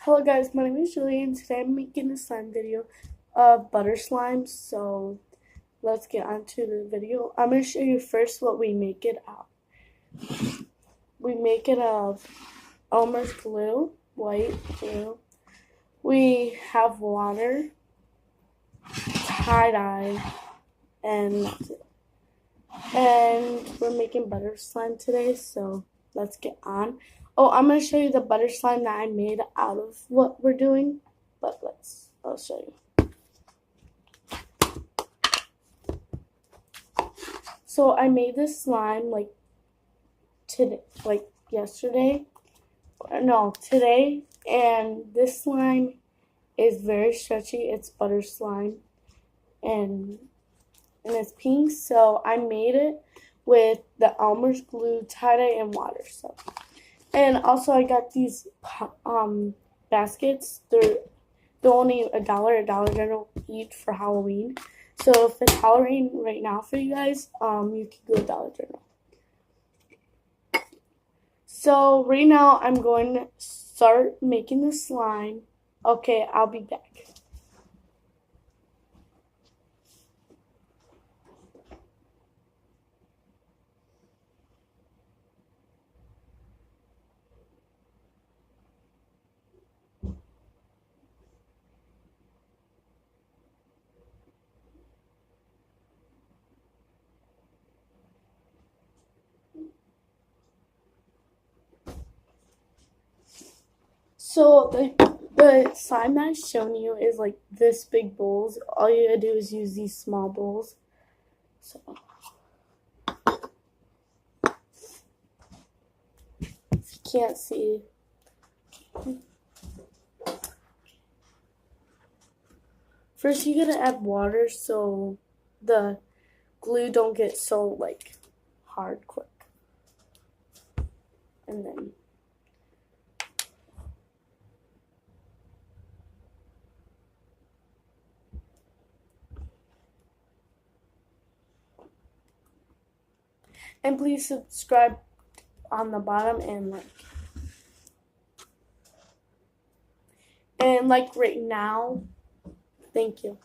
Hello guys, my name is Julie and today I'm making a slime video of butter slime. So let's get on to the video. I'm going to show you first what we make it of. We make it of Elmer's glue, white glue. We have water, tie-dye, and we're making butter slime today, so let's get on. Oh, I'm going to show you the butter slime that I made out of what we're doing, but I'll show you. So I made this slime today, and this slime is very stretchy. It's butter slime, and it's pink, so I made it with the Elmer's glue, tie-dye, and water. And also I got these baskets. They're only $1 general each for Halloween. So if it's Halloween right now for you guys, you can go Dollar General. So right now I'm going to start making the slime. Okay, I'll be back. So the slime that I've shown you is like this big bowls. All you gotta do is use these small bowls. So if you can't see. First you gotta add water so the glue don't get so hard quick. And then please subscribe on the bottom and like right now. Thank you.